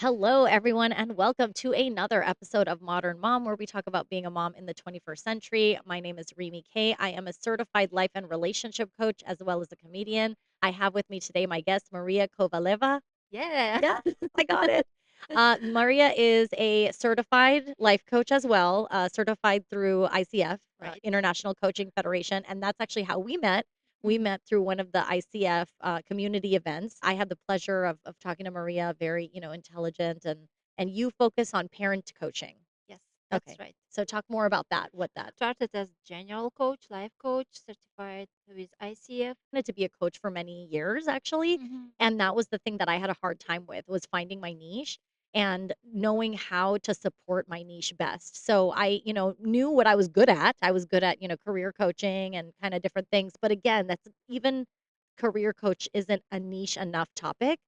Hello, everyone, and welcome to another episode of Modern Mom, where we talk about being a mom in the 21st century. My name is Remy Kay. I am a certified life and relationship coach as well as a comedian. I have with me today my guest, Maria Kovaleva. Yeah. Yes, I got it. Maria is a certified life coach as well, certified through ICF, Right. International Coaching Federation, and that's actually how we met. We Mhm. met through one of the ICF community events. I had the pleasure of talking to Maria, very intelligent, and you focus on parent coaching. Yes, that's Okay, right. so talk more about that. What that Started as general coach, life coach, certified with ICF. wanted to be a coach for many years actually, Mhm. and that was the thing that I had a hard time with was finding my niche and knowing how to support my niche best. So I, knew what I was good at. I was good at, career coaching and kind of different things. But again, that's even career coach isn't a niche enough topic.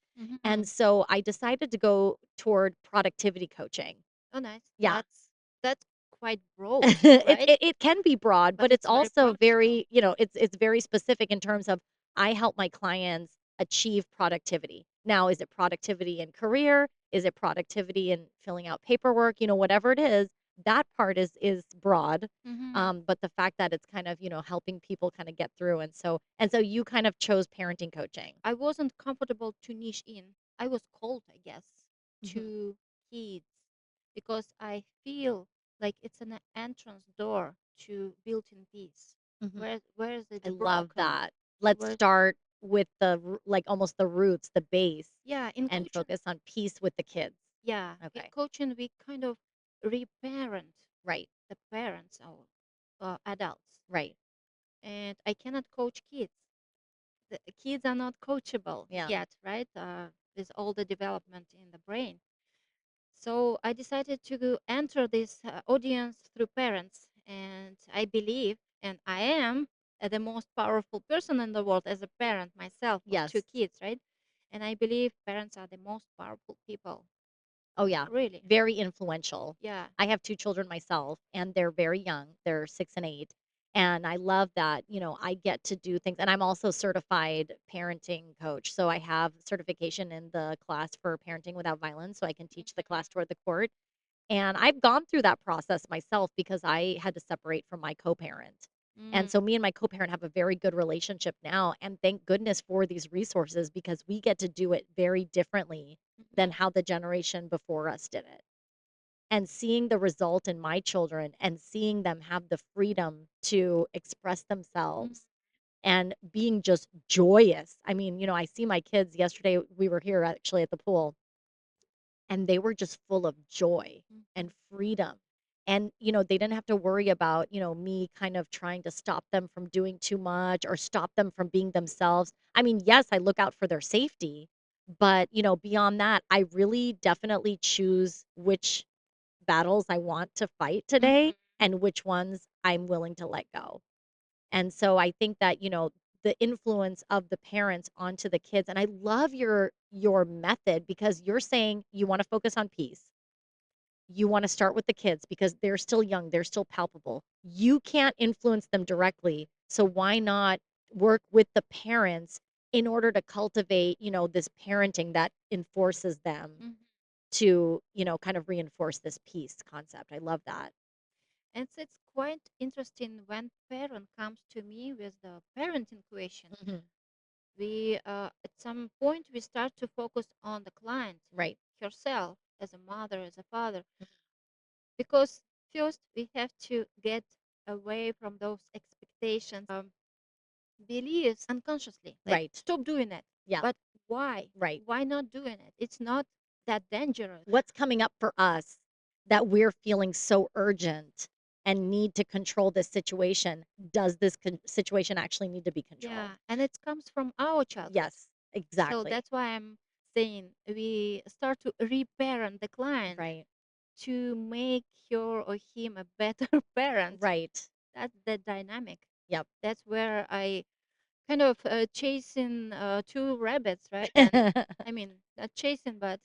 And Mhm. so I decided to go toward productivity coaching. Oh, nice. Yeah. That's quite broad, it, right? it it can be broad, But but it's it's very also practical. very, it's very specific in terms of I help my clients achieve productivity. Now, is it productivity in career? Is it productivity in filling out paperwork? Whatever it is, that part is broad. Mhm. But the fact that it's kind of, helping people kind of get through. And so you kind of chose parenting coaching. I wasn't comfortable to niche in. I was called, I guess, Hmm. to kids because I feel like it's an entrance door to built-in peace. Hmm. Where is it I the love broken? that. Let's Where start with like almost the roots, the base, yeah, in and coaching. focus on peace with the kids. Yeah, in Okay. coaching, we kind of reparent Right. the parents or adults, Right. and I cannot coach kids. The kids are not coachable Yeah. yet, right? With all the development in the brain. So I decided to enter this audience through parents, and I believe, and I am the most powerful person in the world as a parent myself of two Yes. kids, right? And I believe parents are the most powerful people, Oh, yeah. really. Very influential. Yeah. I have 2 children myself, and they're very young. They're 6 and 8, and I love that, I get to do things, and I'm also certified parenting coach, so I have certification in the class for parenting without violence, so I can teach the class toward the court, and I've gone through that process myself because I had to separate from my co-parent. And Mm. so me and my co-parent have a very good relationship now, and thank goodness for these resources because we get to do it very differently than Mhm. how the generation before us did it. And seeing the result in my children and seeing them have the freedom to express Mm. themselves and being just joyous. I mean, I see my kids yesterday, we were here actually at the pool, and they were just full of joy and Mhm. freedom. And, they didn't have to worry about, me kind of trying to stop them from doing too much or stop them from being themselves. I mean, yes, I look out for their safety, but, beyond that, I really definitely choose which battles I want to fight today Mhm. and which ones I'm willing to let go. And so I think that, the influence of the parents onto the kids, and I love your method because you're saying you want to focus on peace. You want to start with the kids because they're still young, they're still palpable. You can't influence them directly, so why not work with the parents in order to cultivate, this parenting that enforces them Mhm. to, kind of reinforce this peace concept. I love that. And it's quite interesting when parent comes to me with the parenting question. Mhm. We at some point we start to focus on the client Right. herself as a mother, as a father, because first we have to get away from those expectations, beliefs unconsciously. Like Right. stop doing it. Yeah. But why? Right. Why not doing it? It's not that dangerous. What's coming up for us that we're feeling so urgent and need to control this situation? Does this situation actually need to be Yeah, controlled? and it comes from our childhood. Yes, So exactly. that's why I'm saying we start to reparent the client Right. to make her or him a better parent. Right. That's the dynamic. Yep. That's where I kind of chasing two rabbits, right? And I mean, not chasing, but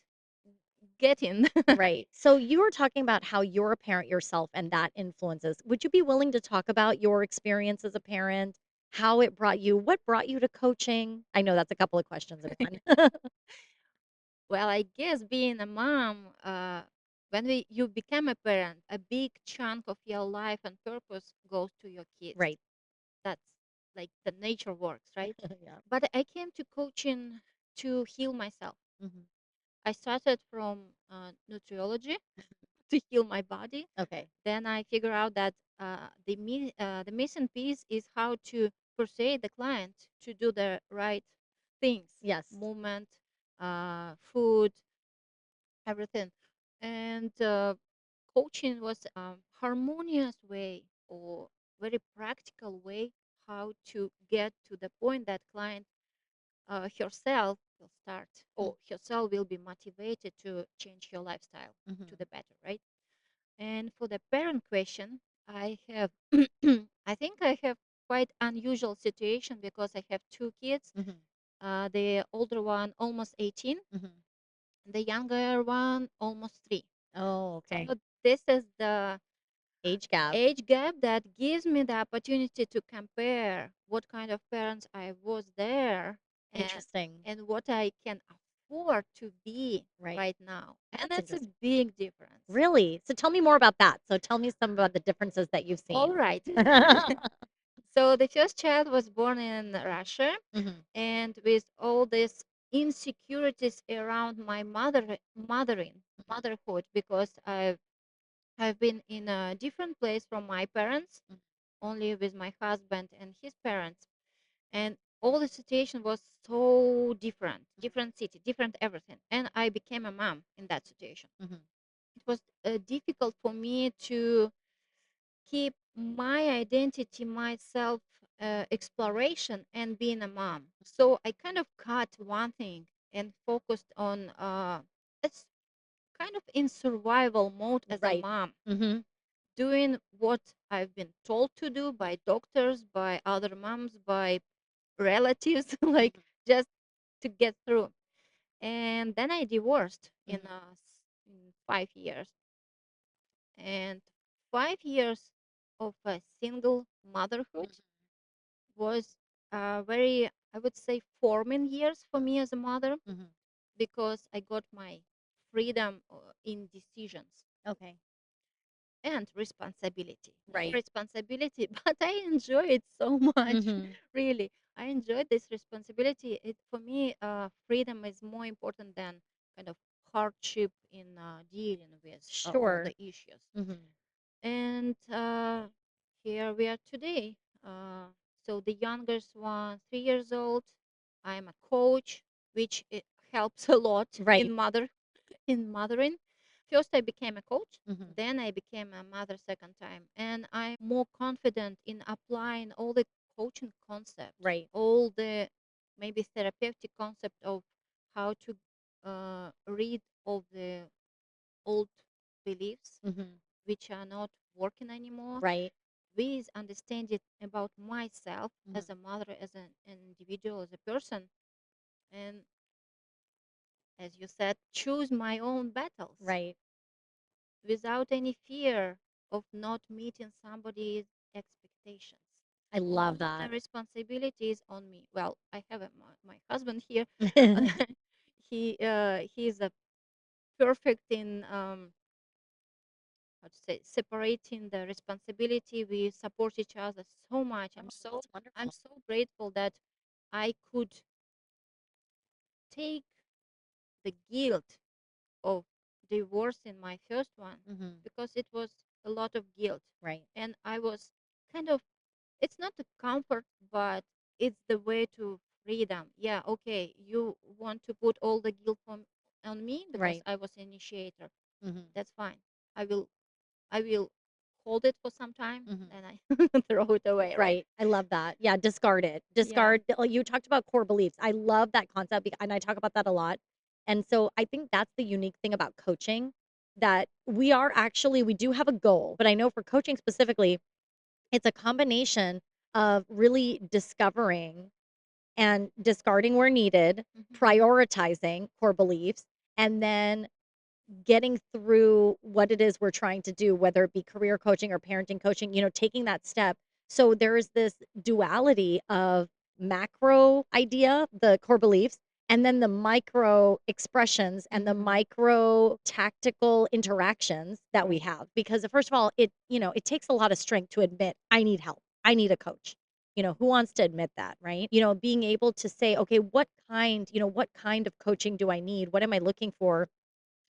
getting. Right. So you were talking about how you're a parent yourself and that influences. Would you be willing to talk about your experience as a parent? How it brought you, what brought you to coaching? I know that's a couple of questions in one. Well, I guess being a mom, when you become a parent, a big chunk of your life and purpose goes to your kids. Right. That's like the nature works, right? Yeah. But I came to coaching to heal myself. Mhm. I started from nutriology to heal my body. Okay. Then I figure out that the missing piece is how to persuade the client to do the right things, Yes. movement, food, everything. And coaching was harmonious way or very practical way how to get to the point that client herself will start or herself will be motivated to change her lifestyle to Mhm. the better, right? And for the parent question, I have, I think I have quite unusual situation because I have two kids. Mhm. The older one almost 18, Mhm. the younger one almost 3. Oh, okay. So this is the Age gap. age gap that gives me the opportunity to compare what kind of parents I was there and Interesting. what I can afford to be Right. right now. And That's that's a interesting. big difference. Really? So tell me more about that. So tell me some about the differences that you've All seen. right. So the first child was born in Russia, Mhm. and with all these insecurities around my motherhood, because I've been in a different place from my parents, Mhm. only with my husband and his parents, and all the situation was so different, different city, different everything, and I became a mom in that situation. Mhm. It was difficult for me to keep my identity, myself exploration, and being a mom. So I kind of cut one thing and focused on it's kind of in survival mode as a Right. mom, Mhm. doing what I've been told to do by doctors, by other moms, by relatives, like Mhm. just to get through. And then I divorced Mhm. in 5 years, and 5 years of a single motherhood Mhm. was very, I would say, forming years for me as a mother Mhm. because I got my freedom in decisions Okay. and responsibility. More Right. responsibility, but I enjoy it so much, Mhm. really. I enjoy this responsibility. It for me, freedom is more important than kind of hardship in dealing with all Sure. the issues. Mhm. And here we are today. So the youngest one, 3 years old. I'm a coach, which it helps a lot Right. in mothering. First, I became a coach. Mhm. Then I became a mother second time, and I'm more confident in applying all the coaching concept, Right. all the maybe therapeutic concept of how to read all the old beliefs Mhm. which are not working anymore, Right. with understanding about myself Mhm. as a mother, as an individual, as a person, and as you said, choose my own battles Right. without any fear of not meeting somebody's expectations. I All love the that. responsibilities on me. Well, I have my husband here. He is a perfect in how to say, separating the responsibility. We support each other so much. Oh, I'm that's I'm wonderful. so grateful that I could take the guilt of divorcing my first one, Mhm. because it was a lot of guilt, Right. and I was kind of, it's not a comfort, but it's the way to freedom. Yeah, okay, you want to put all the guilt on me because Right. I was initiator. Mhm. That's fine. I will hold it for some time, Mhm. and I throw it away, right? Right. I love that. Yeah, discard it. Yeah. Discard like, you talked about core beliefs. I love that concept and I talk about that a lot. And so I think that's the unique thing about coaching that we do have a goal, but I know for coaching specifically, it's a combination of really discovering and discarding where needed, Hmm. prioritizing core beliefs, and then getting through what it is we're trying to do, whether it be career coaching or parenting coaching, taking that step. So there is this duality of macro idea, the core beliefs, and then the micro expressions and the micro tactical interactions that we Right. have. Because first of all, it takes a lot of strength to admit I need help. I need a coach. Who wants to admit that, right? Being able to say, okay, what kind of coaching do I need? What am I looking for?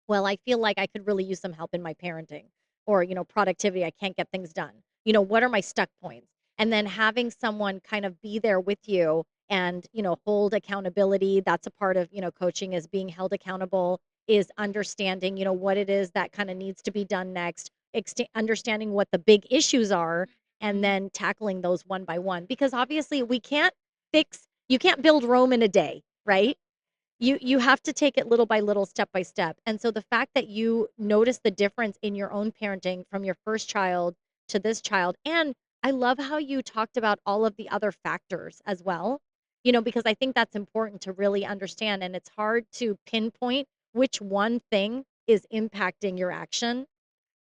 Well, I feel like I could really use some help in my parenting or, productivity. I can't get things done. What are my stuck points? And then having someone kind of be there with you and, hold accountability. That's a part of, coaching is being held accountable, is understanding, what it is that kind of needs to be done next, understanding what the big issues are, and Mhm. then tackling those one by one. Because obviously you can't build Rome in a day, right? You have to take it little by little, step by step. And so the fact that you notice the difference in your own parenting from your first child to this child, and I love how you talked about all of the other factors as well, because I think that's important to really understand. And it's hard to pinpoint which one thing is impacting your action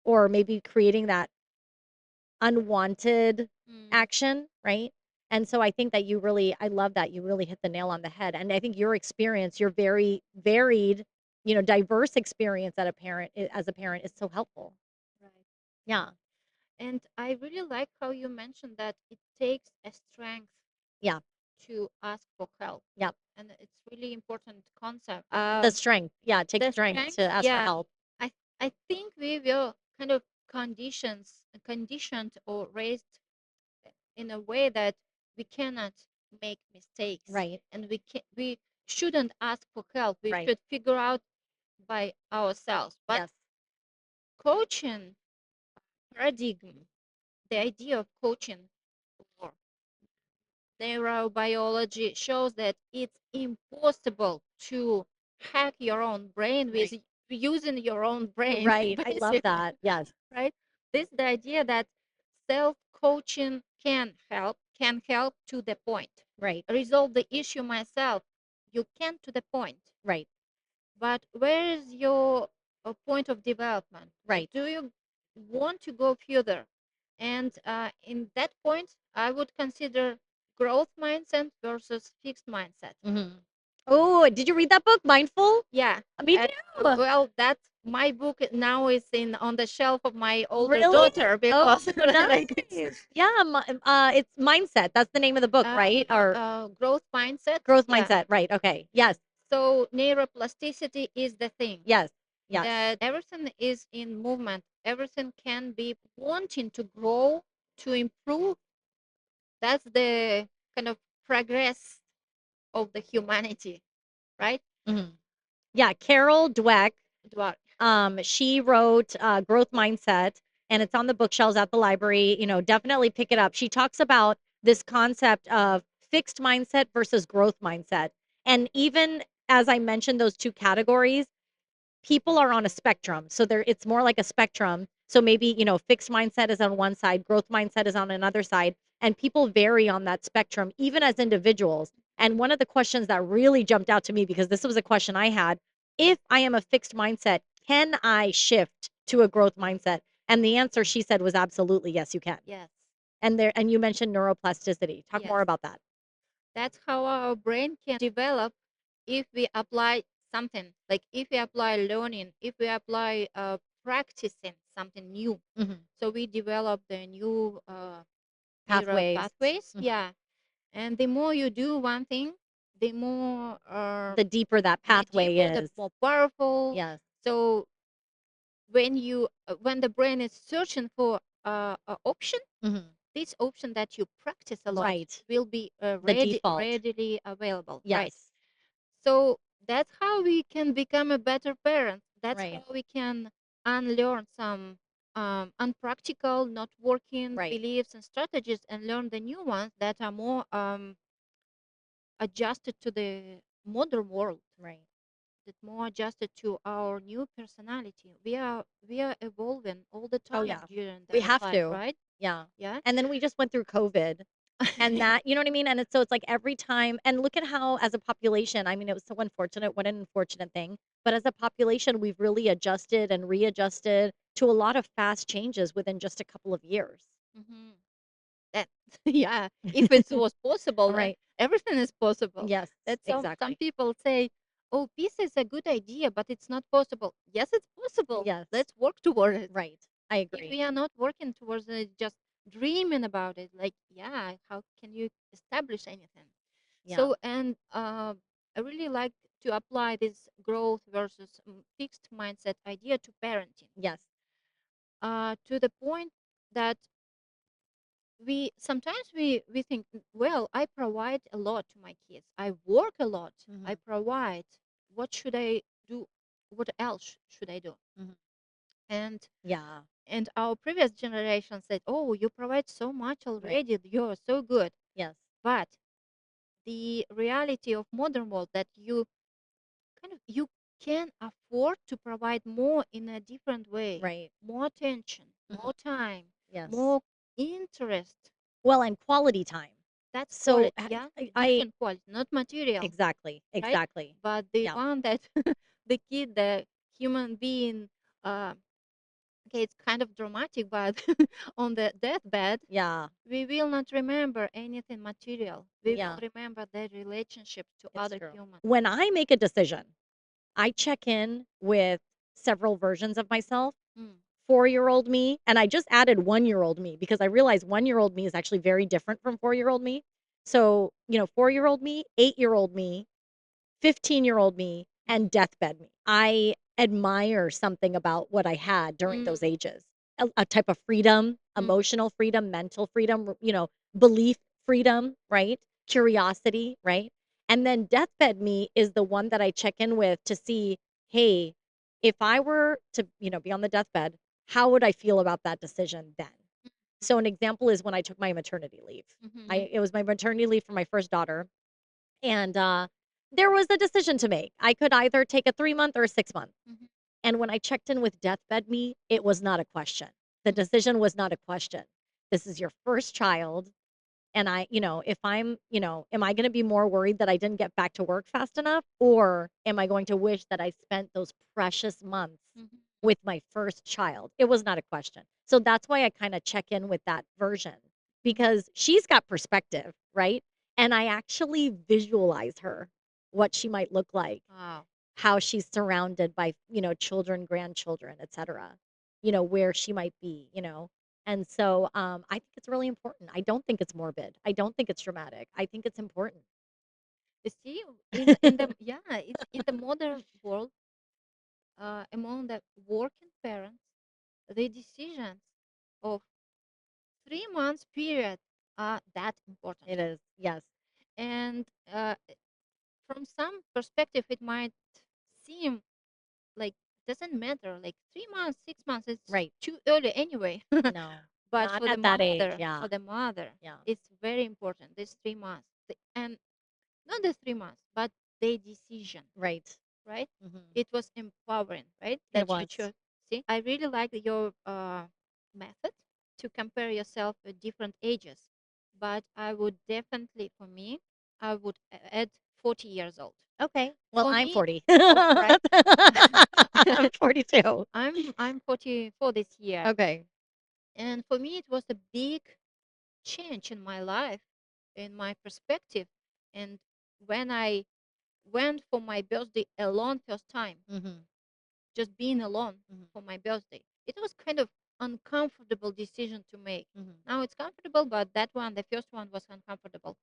or maybe creating that unwanted Mm. action, right? And so I think that I love that you really hit the nail on the head. And I think your very varied, diverse experience as a parent is so helpful. Right. Yeah. And I really like how you mentioned that it takes a strength Yeah. to ask for help. Yep. And it's really important concept. The strength. Yeah. It takes The strength strength, to ask for yeah. help. I think we were kind of conditioned or raised in a way that we cannot make mistakes, Right. and we shouldn't ask for help. We Right. should figure out by ourselves. But Yes. coaching paradigm, the idea of coaching or neurobiology shows that it's impossible to hack your own brain with Right. using your own brain, Right. I love basically, that. Yes. right? This the idea that self-coaching can help to the point. Right. Resolve the issue myself. You can to the point. Right. But where is your point of development? Right. Do you want to go further? And in that point, I would consider growth mindset versus fixed mindset. Oh, did you read that book, Mindful? Yeah. Me Uh, too. well, that my book now is in on the shelf of my older Really? daughter Oh, because like nice. Yeah, it's Mindset. That's the name of the book, uh, right? Or growth mindset. Growth Yeah. Mindset. Right. Okay. Yes. So neuroplasticity is the thing. Yes. Yes. That everything is in movement. Everything can be wanting to grow, to improve. That's the kind of progress of the humanity, right? Mhm. Yeah, Carol Dweck, Dwa- she wrote Growth Mindset, and it's on the bookshelves at the library. Definitely pick it up. She talks about this concept of fixed mindset versus growth mindset. And even as I mentioned those two categories, people are on a spectrum. So it's more like a spectrum. So maybe, fixed mindset is on one side, growth mindset is on another side, and people vary on that spectrum even as individuals. And one of the questions that really jumped out to me, because this was a question I had, if I am a fixed mindset, can I shift to a growth mindset? And the answer she said was absolutely yes, you can. yes, And you mentioned neuroplasticity. Talk yes. more about that. That's how our brain can develop if we apply something. Like if we apply learning, if we apply practicing something new. Mhm. So we develop the new neural Pathways. pathways. Mhm. Yeah. And the more you do one thing, the more The deeper that the pathway deeper, the is. more powerful. Yes. So when the brain is searching for an option, Mhm. this option that you practice a lot Right. will be The default. readily available, right? Yes. So that's how we can become a better parent. That's Right. how we can unlearn some unpractical, not working Right. beliefs and strategies and learn the new ones that are more adjusted to the modern world, Right. that more adjusted to our new personality. We are evolving all the Oh, time yeah. during We the have life, to. right? Yeah. Yeah. And then we just went through COVID and that, you know what I mean? And it's like every time, and look at how, as a population, I mean, it was so unfortunate. What an unfortunate thing. But as a population, we've really adjusted and readjusted to a lot of fast changes within just a couple of years. Hmm. that yeah, if it was possible, Right. everything is possible. Yes, That some exactly. people say, oh, peace is a good idea, but it's not possible. Yes, it's possible. Yes. Let's work toward it. Right. I If agree. we are not working towards it, just dreaming about it, like, yeah, how can you establish anything? Yeah. So, and I really like to apply this growth versus fixed mindset idea to parenting, Yes. to the point that we sometimes we think, well, I provide a lot to my kids, I work a lot, I Mhm. provide, what should I do, what else should I do? Mhm. and Yeah. and our previous generation said, oh, you provide so much Right. already, you're so good. Yes. But the reality of modern world, that you can afford to provide more in a different way, Right. more attention, Mhm. more time, Yes. more interest. Well, and quality time. That's So quality, yeah, I different quality, not material, exactly. right? Exactly. But the Yeah. one that the kid, the human being, uh, okay, it's kind of dramatic, but on the deathbed, Yeah. we will not remember anything material. We will Yeah. remember their relationship to It's other true. humans. When I make a decision, I check in with several versions of myself. Mm, 4-year-old me, and I just added 1-year-old me because I realized 1-year-old me is actually very different from 4-year-old me. So, 4-year-old me, 8-year-old me, 15-year-old me, mm, and deathbed me. I admire something about what I had during those mm, ages. A type of freedom, mm, emotional freedom, mental freedom, belief freedom, right? Curiosity, right? And then deathbed me is the one that I check in with to see, hey, if I were to, be on the deathbed, how would I feel about that decision then? So an example is when I took my maternity leave. mm, It was my maternity leave for my first daughter, and, there was a decision to make. I could either take a 3-month or a 6-month. mhm, And when I checked in with Deathbed Me, it was not a question. The mm, decision was not a question. This is your first child. And if am I going to be more worried that I didn't get back to work fast enough? Or am I going to wish that I spent those precious months mhm, with my first child? It was not a question. So that's why I kind of check in with that version mhm. because she's got perspective, right? And I actually visualize her, what she might look like, Wow. how she's surrounded by, children, grandchildren, etcetera, where she might be. And so, I think it's really important. I don't think it's morbid. I don't think it's dramatic. I think it's important. You see, in the yeah, it's in the modern world, among the working parents, the decisions of 3 months period are that important. It is. Yes. And from some perspective, it might seem like doesn't matter. Like 3 months, 6 months, it's Right. too early anyway. No. But Not at that age. for Yeah. the mother, Yeah. it's very important. This 3 months, and not the 3 months, but the decision, Right. right? Mhm. It was empowering, right? It That you was. chose. See, I really like your method to compare yourself at different ages, but I would definitely, for me, I would add 40 years old. Okay. Well, For I'm me, 40. oh, right. I'm 42. I'm 44 this year, Okay. and for me, it was a big change in my life, in my perspective, and when I went for my birthday alone first time, Mhm. just being alone Mhm. for my birthday, it was kind of uncomfortable decision to make. Mhm. Now it's comfortable, but that one, the first one, was uncomfortable.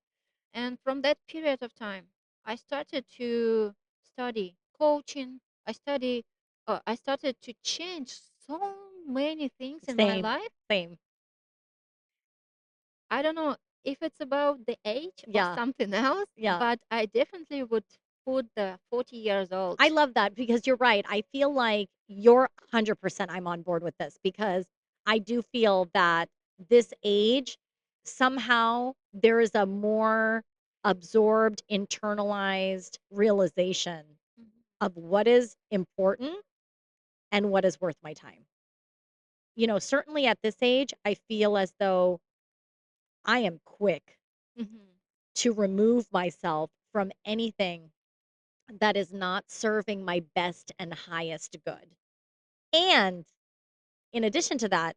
And from that period of time, I started to study coaching. I started to change so many things in my Same. life. Same. I don't know if it's about the age or Yeah. something else, Yeah. but I definitely would put the 40 years old. I love that because you're right. I feel like you're 100% I'm on board with this because I do feel that this age, somehow there is a more absorbed, internalized realization Mhm. of what is important and what is worth my time. Certainly at this age, I feel as though I am quick Mhm. to remove myself from anything that is not serving my best and highest good. And in addition to that,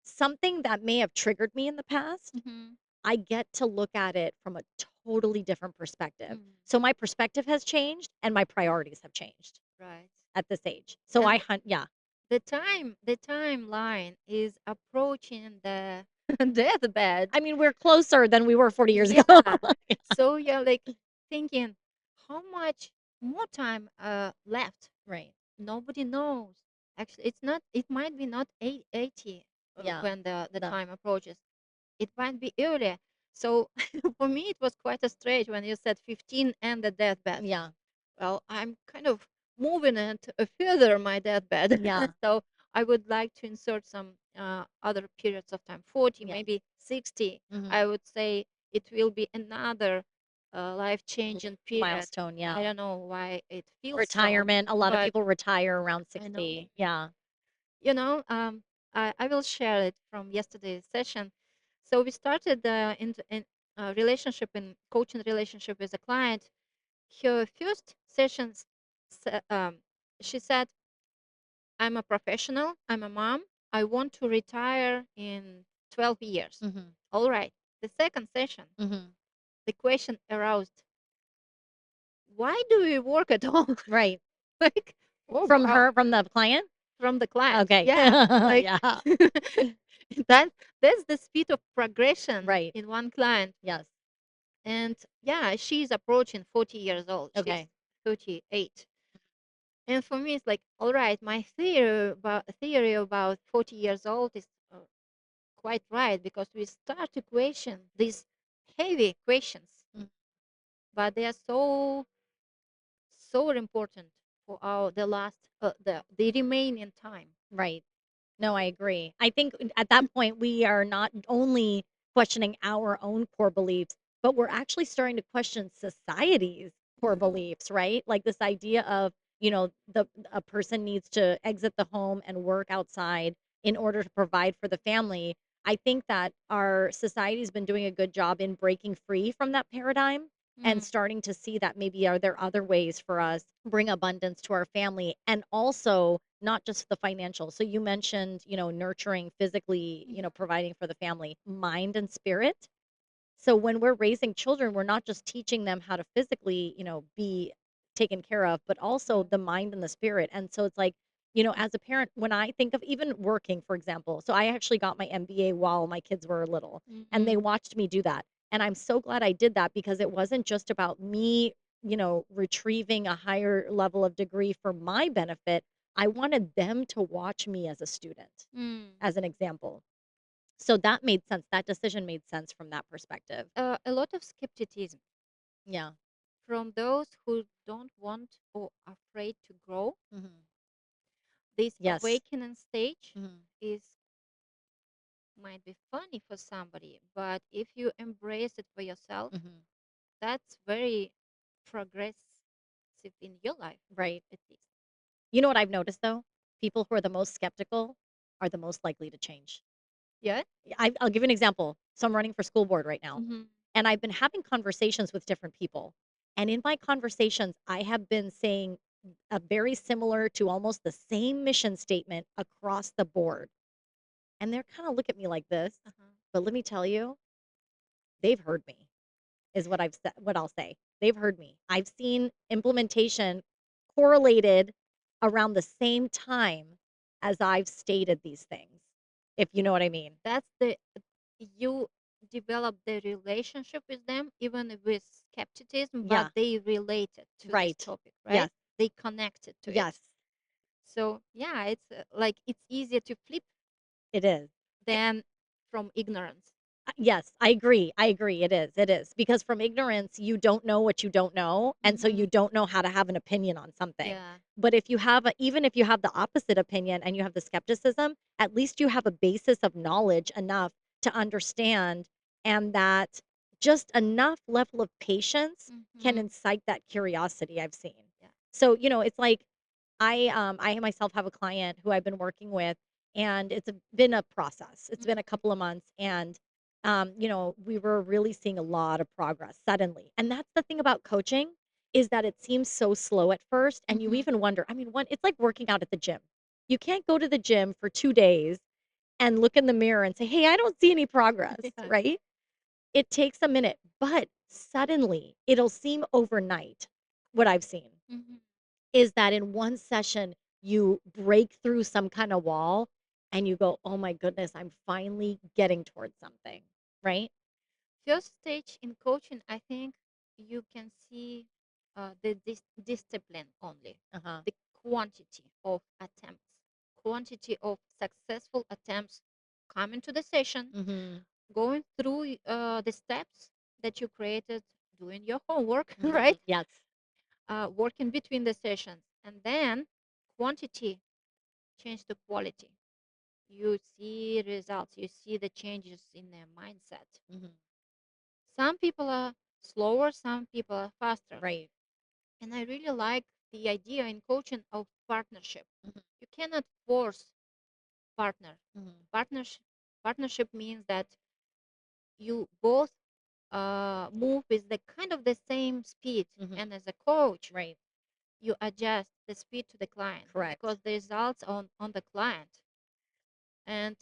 something that may have triggered me in the past, Mhm. I get to look at it from a totally different perspective. Mm. So my perspective has changed and my priorities have changed Right. at this age. So I And hunt yeah. the timeline is approaching the deathbed. I mean, we're closer than we were 40 years ago. Yeah. So you're like thinking, how much more time left? Right. Nobody knows. Actually, it's not. It might be not 80 Yeah. when the The time approaches. It might be earlier. So for me, it was quite a stretch when you said 15 and the deathbed. yeah. Well, I'm kind of moving it further my deathbed. Yeah. So I would like to insert some other periods of time, 40, Yes. maybe 60. Mhm. I would say it will be another life-changing period. Milestone, yeah. I don't know why it feels so, Retirement, a lot of but people retire around I know. 60. Yeah. You know, I will share it from yesterday's session. So we started in relationship in coaching relationship with a client. Her first sessions, she said, "I'm a professional. I'm a mom. I want to retire in 12 years." Mhm. All right. The second session, Mhm. the question aroused, "Why do we work at all?" Right. Like, oh From wow, her from the client? from the client. Okay. Yeah, like Yeah. that. That's the speed of progression Right. in one client. Yes. And yeah, she's approaching 40 years old. She's Okay. 38. And for me, it's like, all right, my theory about 40 years old is quite right because we start to question these heavy questions, Mm. but they are so important for our the last the remaining time. Right. No, I agree. I think at that point, we are not only questioning our own core beliefs, but we're actually starting to question society's core Mhm. beliefs, right? Like this idea of, the a person needs to exit the home and work outside in order to provide for the family. I think that our society's been doing a good job in breaking free from that paradigm and Mm. starting to see that maybe are there other ways for us bring abundance to our family and also not just the financial. So you mentioned, nurturing physically, Mhm. providing for the family, mind and spirit. So when we're raising children, we're not just teaching them how to physically, be taken care of, but also Mm. the mind and the spirit. And so it's like, as a parent, when I think of even working, for example, so I actually got my MBA while my kids were little and they Mhm. watched me do that. And I'm so glad I did that because it wasn't just about me, retrieving a higher level of degree for my benefit. I wanted them to watch me as a student, Mm. as an example. So that made sense. That decision made sense from that perspective. A lot of skepticism Yeah. from those who don't want or afraid to grow. Mhm. This Yes. awakening stage Mhm. is might be funny for somebody, but if you embrace it for yourself, Mhm. that's very progressive in your life, Right. at least. You know what I've noticed though? People who are the most skeptical are the most likely to change. Yeah. I'll give you an example. So I'm running for school board right now, Hmm. and I've been having conversations with different people. And in my conversations, I have been saying a very similar to almost the same mission statement across the board. And they're kind of look at me like this. Uh-huh. But let me tell you, they've heard me. Is what I've said what I'll say. They've heard me. I've seen implementation correlated around the same time as I've stated these things, if you know what I mean. That's the you develop the relationship with them, even with skepticism, but Yeah, they related to this right. topic, right? Yes, They connected to it. yes, So yeah, it's like it's easier to flip it is. A than from ignorance. yes, I agree, it is, because from ignorance, you don't know what you don't know, and so Hmm. you don't know how to have an opinion on something. Yeah. But if you have a even if you have the opposite opinion and you have the skepticism, at least you have a basis of knowledge enough to understand, and that just enough level of patience can Hmm. incite that curiosity I've seen. Yeah. So, it's like I myself have a client who I've been working with, and been a process. It's been a Mhm. couple of months, and we were really seeing a lot of progress suddenly. And that's the thing about coaching is that it seems so slow at first, and you Mhm. even wonder. I mean, it's like working out at the gym. You can't go to the gym for 2 days and look in the mirror and say, "Hey, I don't see any progress," Yeah. right? It takes a minute, but suddenly it'll seem overnight. What I've seen Mhm. is that in one session, you break through some kind of wall and you go, "Oh my goodness, I'm finally getting towards something," right? First stage in coaching, I think you can see the discipline only, Uh-huh. the quantity of attempts, quantity of successful attempts coming to the session, Mhm. going through the steps that you created, doing your homework, right? Mhm. Yes. Working between the sessions, and then quantity change to quality. You see results, you see the changes in their mindset. Mhm. Some people are slower, some people are faster. Right. And I really like the idea in coaching of partnership. Mhm. You cannot force partner. Mhm. Partnership partnership means that you both move with the kind of the same speed. Mhm. And as a coach, Right. you adjust the speed to the client Correct. because the results on the client. And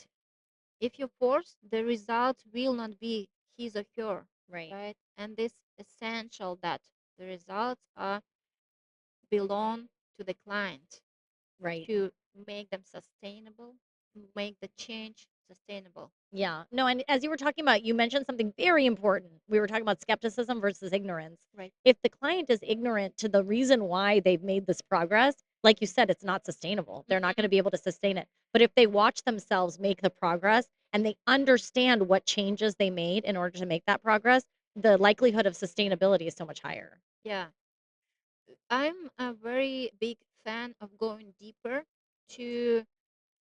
if you force, the result will not be his or her, Right. right? And it's essential that the results are belong to the client Right. to make them sustainable, make the change sustainable. Yeah. No, and as you were talking about, you mentioned something very important. We were talking about skepticism versus ignorance. Right. If the client is ignorant to the reason why they've made this progress, like you said, it's not sustainable. They're not going to Mhm. be able to sustain it. But if they watch themselves make the progress and they understand what changes they made in order to make that progress, the likelihood of sustainability is so much higher. Yeah, I'm a very big fan of going deeper to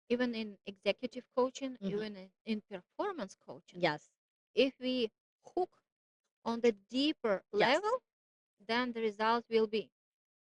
even in executive coaching, Hmm. even in performance coaching. Yes. If we hook on the deeper Yes. level, then the result will be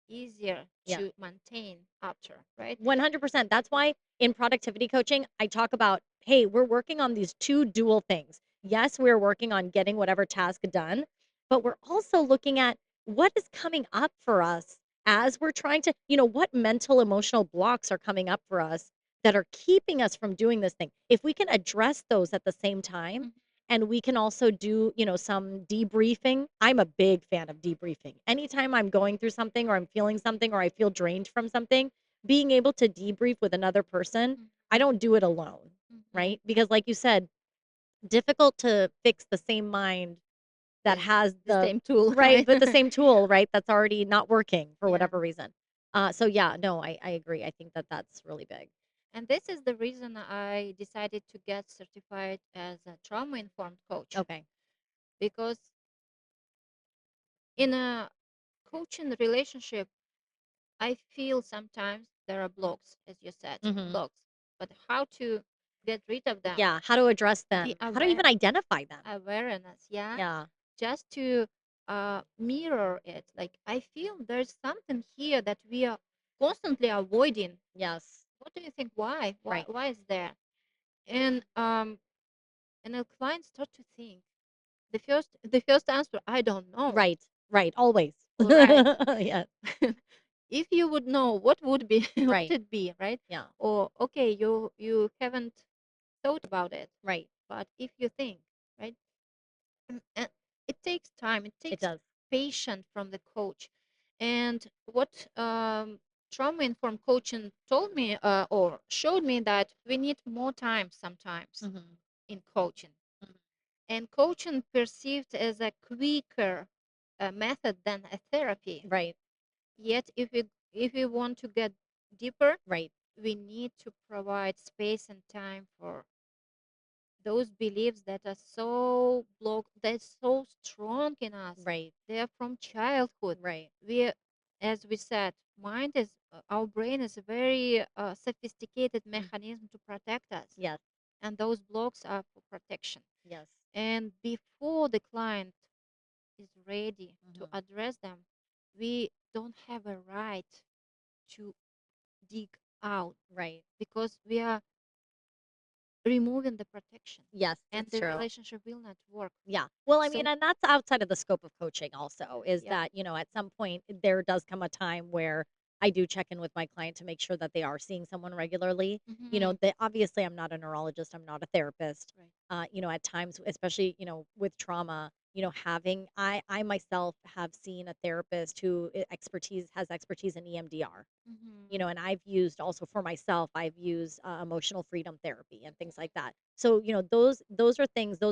easier Yeah. to maintain after, right? 100%. That's why in productivity coaching, I talk about, hey, we're working on these two dual things. Yes, we're working on getting whatever task done, but we're also looking at what is coming up for us as we're trying to, what mental, emotional blocks are coming up for us that are keeping us from doing this thing. If we can address those at the same time, Mhm. and we can also do, some debriefing. I'm a big fan of debriefing. Anytime I'm going through something or I'm feeling something or I feel drained from something, being able to debrief with another person, I Mhm. don't do it alone, Mhm. right? Because like you said, difficult to fix the same mind that With has the the same tool, right, right? with the same tool, right? That's already not working for Yeah. whatever reason. So yeah, no, I agree. I think that that's really big. And this is the reason I decided to get certified as a trauma informed coach Okay. because in a coaching relationship, I feel sometimes there are blocks, as you said, Hmm. blocks. But how to get rid of them? Yeah. How to address The them? How to even identify them? awareness, yeah, Yeah. just to mirror it. Like I feel there's something here that we are constantly avoiding. Yes. What do you think? Why? Why? Right. Why is there? And the clients start to think. The first answer, I don't know. Right. Right. Always. All right. Yeah. If you would know, what would be what Right. it be, right? Yeah. Or okay, you haven't thought about it, Right. but if you think, right? And it takes time. It It takes does. patience from the coach. And what trauma informed coaching told me or showed me that we need more time sometimes Hmm. in coaching. And coaching perceived as a quicker method than a therapy. Right. Yet, if we want to get deeper, Right. we need to provide space and time for those beliefs that are so blocked, they're so strong in us. Right. They're from childhood. Right. We, as we said, mind is our brain is a very sophisticated Mm. mechanism to protect us, Yes. and those blocks are for protection. Yes. And before the client is ready to Mhm. address them, we don't have a right to dig out Right. because we are removing the protection Yes, and it's the true. relationship will not work. Yeah. Well, I mean, So, and that's outside of the scope of coaching also, is yeah, that, at some point there does come a time where I do check in with my client to make sure that they are seeing someone regularly. Mm-hmm. Obviously I'm not a neurologist, I'm not a therapist. Right. At times, especially, with trauma, having I myself have seen a therapist who has expertise in EMDR. Mm-hmm. And I've used also for myself, I've used emotional freedom therapy and things like that. So, those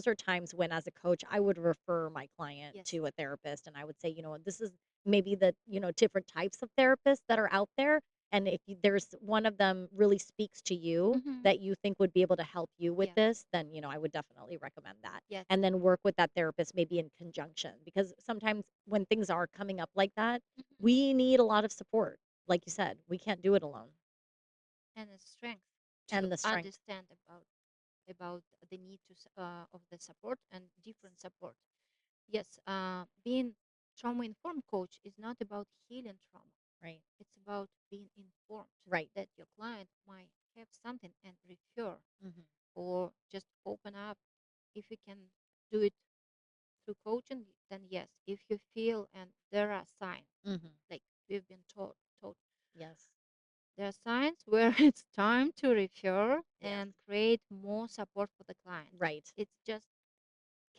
are times when, as a coach, I would refer my client Yes. to a therapist, and I would say, this is maybe the, different types of therapists that are out there. And if there's one of them really speaks to you Mm-hmm. that you think would be able to help you with Yeah. this, then, I would definitely recommend that. Yes. And then work with that therapist maybe in conjunction, because sometimes when things are coming up like that, Mm-hmm. we need a lot of support. Like you said, we can't do it alone. And the strength to And the strength. understand about the need of the support and different support. Yes, being trauma informed coach is not about healing trauma. Right. It's about being informed Right. that your client might have something and refer Mhm. or just open up. If you can do it through coaching, then yes. If you feel and there are signs, Mhm. like we've been taught, Yes. there are signs where it's time to refer Yeah. and create more support for the client. Right. It's just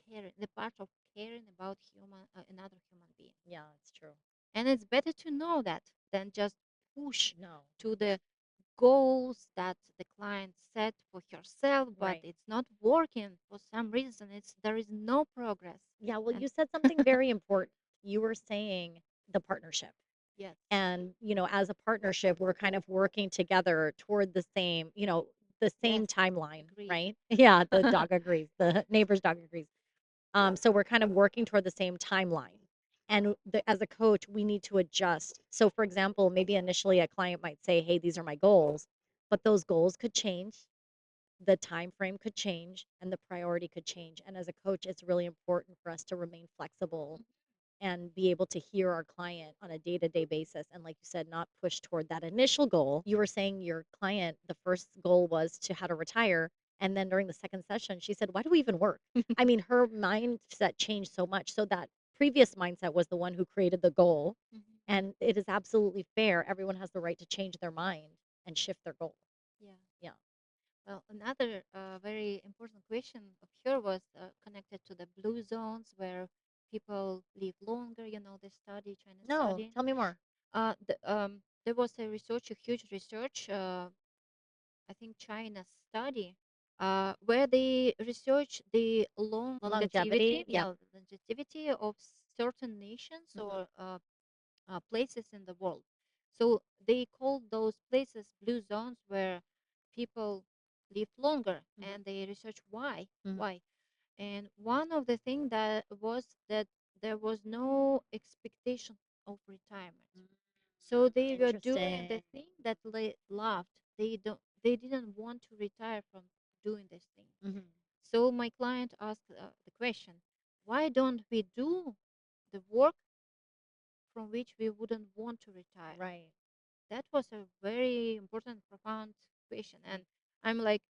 caring, the part of caring about another human being. Yeah, it's true. And it's better to know that than just push No. to the goals that the client set for herself, but Right. it's not working for some reason. There is no progress. Yeah, well, And you said something very important. You were saying the partnership. yes, And, as a partnership, we're kind of working together toward the yes, same timeline, agreed. right? Yeah, the dog agrees. The neighbor's dog agrees. So we're kind of working toward the same timeline. And as a coach, we need to adjust. So, for example, maybe initially a client might say, "Hey, these are my goals," but those goals could change, the time frame could change, and the priority could change. And as a coach, it's really important for us to remain flexible and be able to hear our client on a day-to-day basis, and like you said, not push toward that initial goal. You were saying your client, the first goal was to how to retire, and then during the second session she said, "Why do we even work?" I mean, her mindset changed so much. So that previous mindset was the one who created the goal, Mhm. and it is absolutely fair. Everyone has the right to change their mind and shift their goal. Yeah. Yeah. Well, another very important question of here was connected to the blue zones where people live longer. The study, China No, study. tell me more. There was a research, a huge research, I think China study, where they research the Longevity. longevity, Yep. yeah, longevity of certain nations Hmm. or places in the world. So they call those places blue zones where people live longer, Hmm. and they research why. Hmm. Why? And one of the things that was that there was no expectation of retirement. So they were doing the Interesting. thing that they loved. They didn't want to retire from doing this thing. Hmm. So my client asked the question, why don't we do the work from which we wouldn't want to retire? Right. That was a very important, profound question. And I'm like,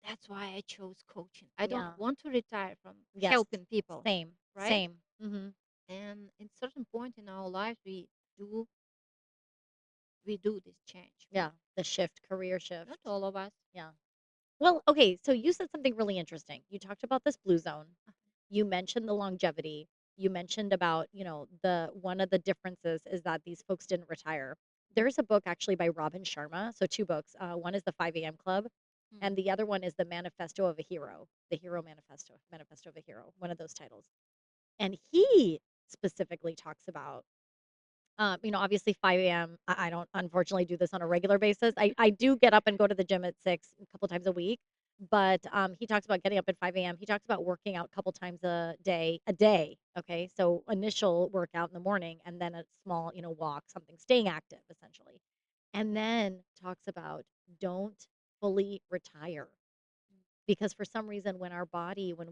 that's why I chose coaching. I don't Yeah. want to retire from Yes. helping people, Same. right? Same. Mhm. And in certain point in our lives, do we do this change. Yeah. The shift, career shift. Not all of us. Yeah. Well, okay, so you said something really interesting. You talked about this blue zone. You mentioned the longevity. You mentioned about, the one of the differences is that these folks didn't retire. There's a book actually by Robin Sharma. So two books. One is the 5 a.m. Club, Mm. and the other one is the Manifesto of a Hero, the Hero Manifesto, Manifesto of a Hero, one of those titles. And he specifically talks about obviously 5 a.m. I don't unfortunately do this on a regular basis. I do get up and go to the gym at 6 a couple times a week, but he talks about getting up at 5 a.m. He talks about working out a couple times a day. A day, okay? So initial workout in the morning, and then a small, walk, something, staying active essentially. And then talks about don't fully retire, because for some reason when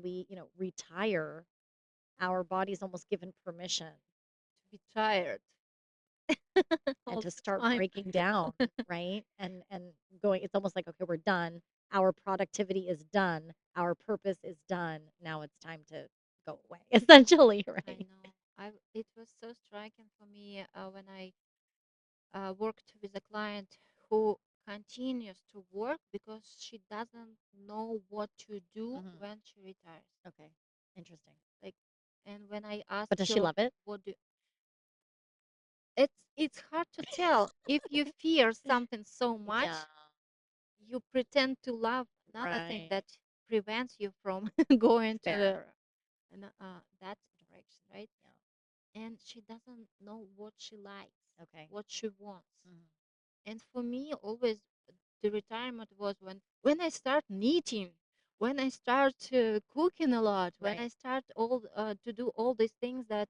we, retire, our body's almost given permission To be tired and all to the start time. breaking down, right? And going, it's almost like, okay, we're done. Our productivity is done. Our purpose is done. Now it's time to go away, essentially, I right? know. It was so striking for me when I worked with a client who continues to work because she doesn't know what to do Mhm. when she retires. Okay. Interesting. Like, and when I But asked does she her, love it? what do it's hard to tell. If you fear something so Yeah. much, you pretend to love another thing Right. that prevents you from going to Fair. that direction, right? Yeah. And she doesn't know what she likes, Okay. what she wants. Mhm. And for me, always the retirement was when I start knitting, when I start cooking a lot, when Right. I start all to do all these things that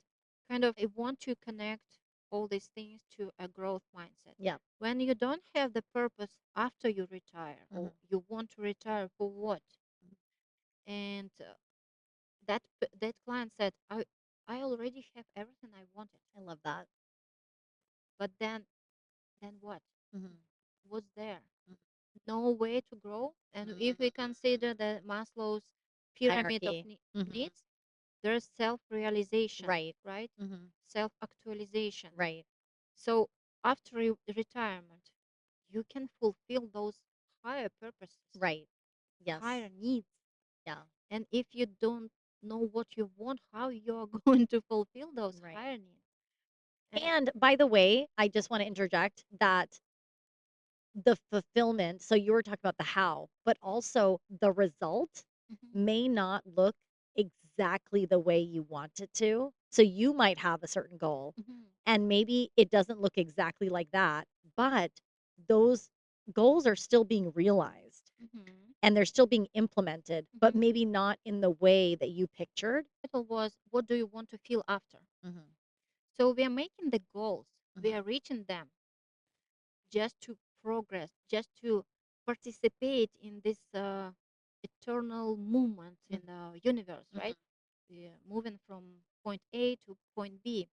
kind of I want to connect all these things to a growth mindset. Yeah. When you don't have the purpose after you retire, Mhm. or you want to retire for what, and that client said, I already have everything I wanted, I love that. but then what? Mhm. What's there? Mhm. No way to grow. And if we consider Mm. the Maslow's pyramid of Hierarchy. Mhm. needs, there's self-realization, Right. right? Mhm. Self-actualization. Right. So after retirement, you can fulfill those higher purposes, Right. Yes. higher needs. Yeah. And if you don't know what you want, how you're going to fulfill those Right. higher needs? Uh, And by the way, I just want to interject that the fulfillment, so you were talking about the how, but also the result mhm, may not look exactly the way you want it to. So you might have a certain goal mhm, and maybe it doesn't look exactly like that, but those goals are still being realized mhm, and they're still being implemented, but mhm. maybe not in the way that you pictured. Title was, what do you want to feel after? Mhm. So we are making the goals, we Mhm. are reaching them just to progress, just to participate in this eternal movement in Mhm. the universe, Mhm. right? We are moving from point A to point B.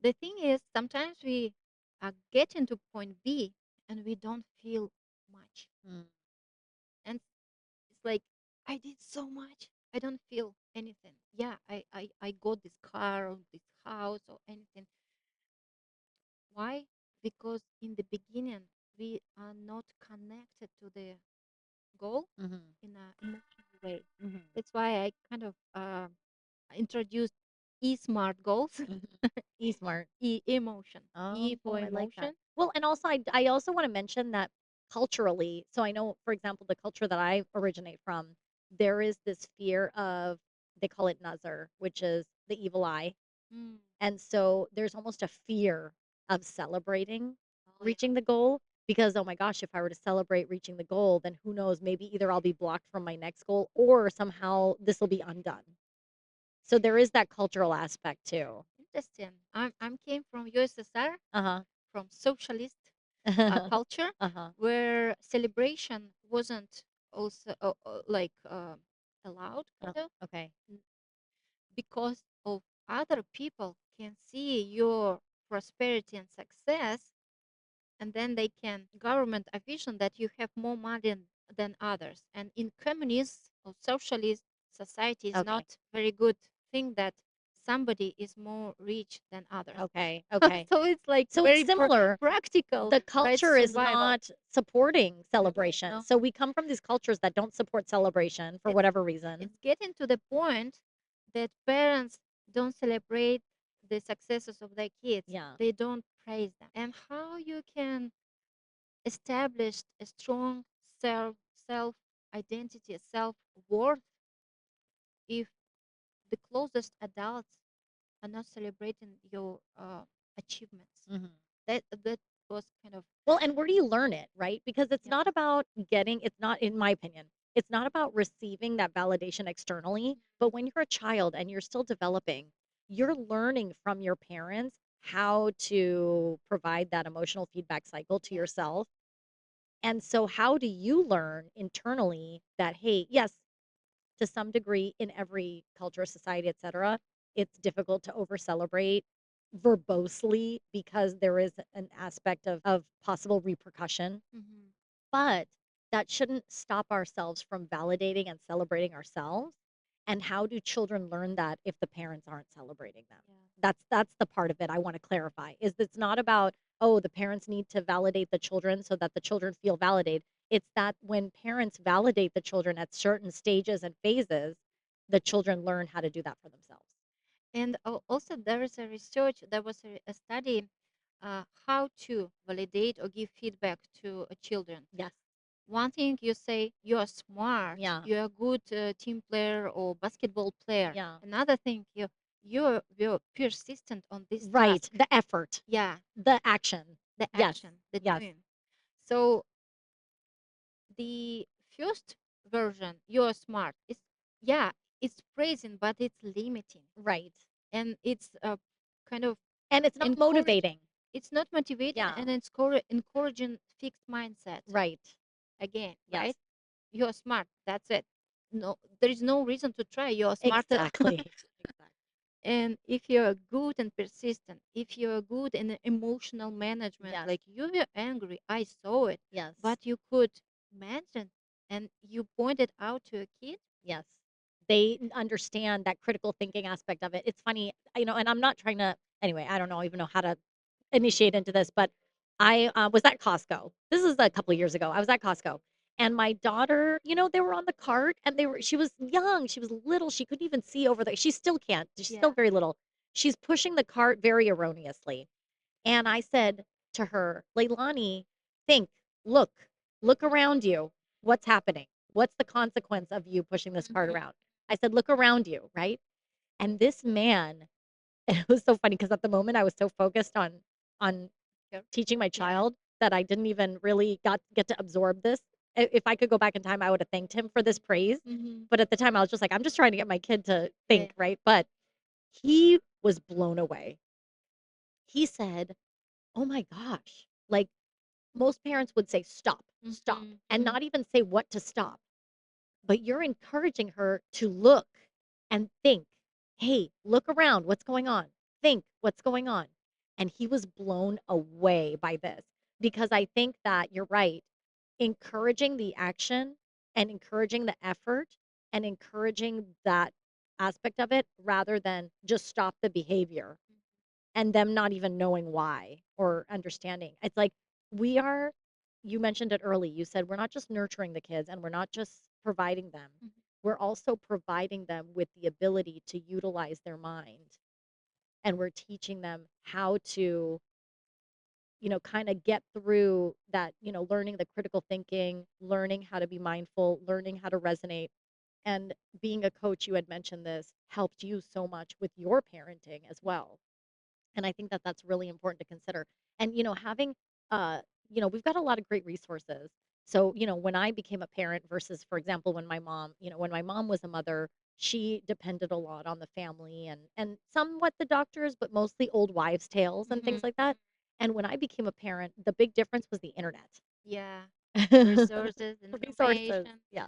The thing is, sometimes we are getting to point B and we don't feel much. Mm. And it's like, I did so much. I don't feel anything. Yeah, I got this car or this house or anything. Why? Because in the beginning, we are not connected to the goal Mhm. in an emotional way. Mhm. That's why I kind of introduced smart goals, Mhm. E-smart. emotion, Oh, E for I like that. emotion. Well, and also I also wanna mention that culturally, so I know, for example, the culture that I originate from, there is this fear of they call it nazar, which is the evil eye, Mm. and so there's almost a fear of celebrating Oh yeah. reaching the goal because, "Oh my gosh, if I were to celebrate reaching the goal, then who knows, maybe either I'll be blocked from my next goal or somehow this will be undone." So there is that cultural aspect too. Interesting. I'm came from USSR, Uh-huh. from socialist culture, Uh-huh. where celebration wasn't also like allowed, Oh, kind of, okay. because of other people can see your prosperity and success, and then they can government a vision that you have more money than others. And in communist or socialist society is Okay. not very good thing that somebody is more rich than others. Okay. Okay. So it's like So it's very similar. practical, The right? culture is Survival. not supporting No, celebration. no. So we come from these cultures that don't support celebration for it's whatever reason. it's getting to the point that parents don't celebrate the successes of their kids. Yeah. They don't praise them. And how you can establish a strong self identity, self worth, if the closest adults are not celebrating your achievements. Mhm. That was kind of Well, and where do you learn it, right? Because it's yeah. not about getting, it's not, in my opinion, it's not about receiving that validation externally. But when you're a child and you're still developing, you're learning from your parents how to provide that emotional feedback cycle to Yeah. yourself. And so, how do you learn internally that, hey, yes, to some degree in every culture, society, etc., it's difficult to over celebrate verbosely because there is an aspect of possible repercussion. Hmm. But that shouldn't stop ourselves from validating and celebrating ourselves. And how do children learn that if the parents aren't celebrating them? Yeah. That's the part of it I want to clarify. Is it's not about oh, the parents need to validate the children so that the children feel validated. It's that when parents validate the children at certain stages and phases, the children learn how to do that for themselves. And also, there is a research, there was a study how to validate or give feedback to children. Yes. One thing you say, you're smart, Yeah. you're a good team player or basketball player. Yeah. Another thing, you're persistent on this Right. task. The effort, Yeah, the action. the Yes. action, the Yes. doing. So the first version, you're smart, it's, yeah, it's praising, but it's limiting, Right. and it's kind of And it's not encourage. motivating. It's not motivating, Yeah. and it's encouraging fixed mindset Right. again, Yes. right? You're smart. That's it. No, there is no reason to try. You're smarter. Exactly. Exactly. And if you're good and persistent, if you're good in emotional management, Yes. like you were angry, I saw it, Yes. but you could mention and you pointed out to a kid. Yes. They understand that critical thinking aspect of it. It's funny, and I'm not trying to anyway, I don't know even know how to initiate into this, but I, was at Costco. This is a couple of years ago. I was at Costco, and my daughter, they were on the cart, and she was young, she was little, she couldn't even see over she still can't, she's still Yeah. very little. She's pushing the cart very erroneously, and I said to her, "Leilani, think, look, look around you. What's happening? What's the consequence of you pushing this cart Mhm. around?" I said, "Look around you, right?" And this man, it was so funny because at the moment I was so focused on Yep. teaching my Yeah. child that I didn't even really get to absorb this. If I could go back in time, I would have thanked him for this praise. Hmm. But at the time, I was just like, I'm just trying to get my kid to Yeah. think, right? But he was blown away. He said, "Oh my gosh, like most parents would say, stop, stop, Hmm. and Hmm. not even say what to stop. But you're encouraging her to look and think, hey, look around, what's going on? Think, what's going on?" And he was blown away by this because I think that you're right. Encouraging the action and encouraging the effort and encouraging that aspect of it rather than just stop the behavior and them not even knowing why or understanding. It's like we are you mentioned it early. You said we're not just nurturing the kids and we're not just providing them. We're also providing them with the ability to utilize their mind and we're teaching them how to, kind of get through that, learning the critical thinking, learning how to be mindful, learning how to resonate. And being a coach, you had mentioned this, helped you so much with your parenting as well. And I think that that's really important to consider. And, having, uh, we've got a lot of great resources. So, when I became a parent versus, for example, when my mom was a mother, she depended a lot on the family and somewhat the doctors, but mostly old wives' tales and things Hmm. like that. And when I became a parent, the big difference was the internet. Yeah. Resources, Resources. information. Yeah.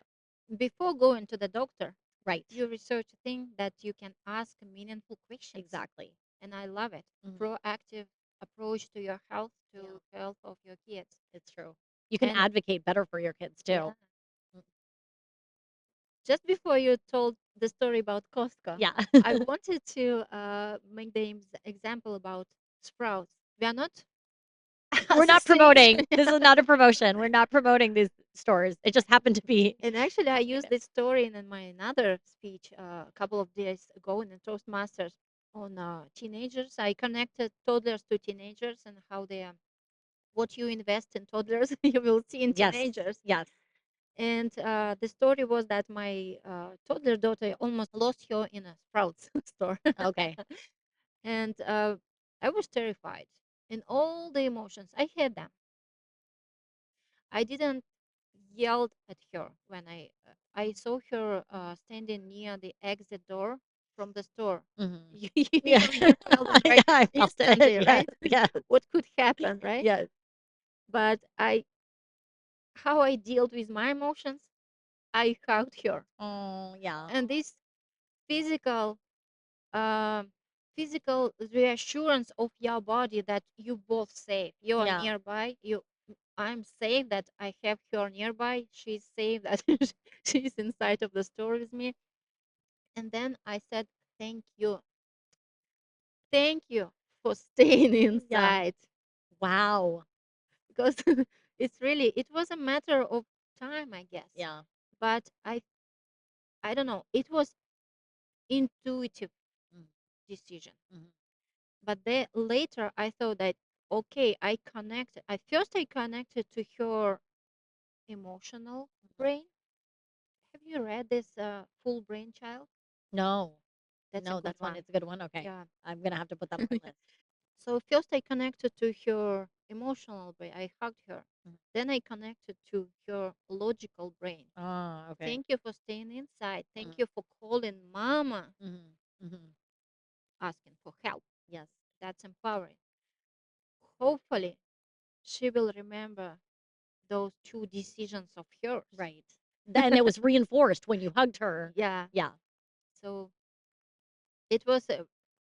Before going to the doctor, Right. you research a thing that you can ask meaningful questions. Exactly. And I love it. Mhm. Proactive approach to your health, Yeah, to health of your kids. it's true. You can And advocate better for your kids too. yeah, just before you told the story about Costco, Yeah. I wanted to make the example about sprouts. We are not We're not associated. promoting. This is not a promotion. We're not promoting these stores. It just happened to be And actually, I used located. this story in my another speech a couple of days ago in the Toastmasters on teenagers. I connected toddlers to teenagers and how they are, what you invest in toddlers, you will see in Yes. teenagers. Yes. And the story was that my toddler daughter almost lost her in a Sprouts store. Okay. And I was terrified. And all the emotions, I had them. I didn't yell at her when I saw her standing near the exit door from the store. Mhm. You, Yeah. you felt it Yeah, right I felt it. instantly, Yes. right? Yes. What could happen, right? Yes. But how I dealt with my emotions, I hugged her, Oh, yeah. and this physical um, physical reassurance of your body that you both safe, you're Yeah. nearby, I'm safe, that I have her nearby, she's safe, that she's inside of the store with me. And then I said, thank you, thank you for staying Yeah. inside. Wow. because it was a matter of time, I guess. Yeah. But I don't know. It was intuitive Mm, decision. mhm, But then later I thought that okay, I connected to her emotional mhm. brain. Have you read this Full Brain Child? No. That's a No, good that's one. one. It's a good one. Okay. Yeah. I'm gonna have to put that on my list. So first I connected to her emotional brain. I hugged her. Mhm. Then I connected to her logical brain. Ah, okay. Thank you for staying inside. Mhm, Thank you for calling mama, mhm, mhm. asking for help. Yes. That's empowering. Hopefully, she will remember those two decisions of yours. Right. Then it was reinforced when you hugged her. Yeah. Yeah. So it was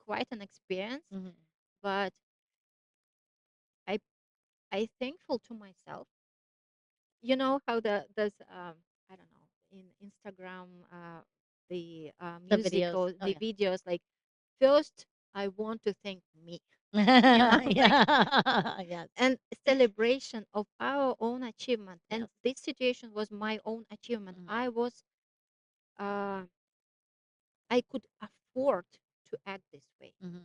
quite an experience, Mhm. but I I thankful to myself. You know how there's I don't know, in Instagram, the The music videos. or Oh, the yeah. videos, like, first I want to thank me. Like, Yeah. Yes. and celebration of our own achievement. And Yes. this situation was my own achievement. Mhm, Uh, I could afford to act this way mhm.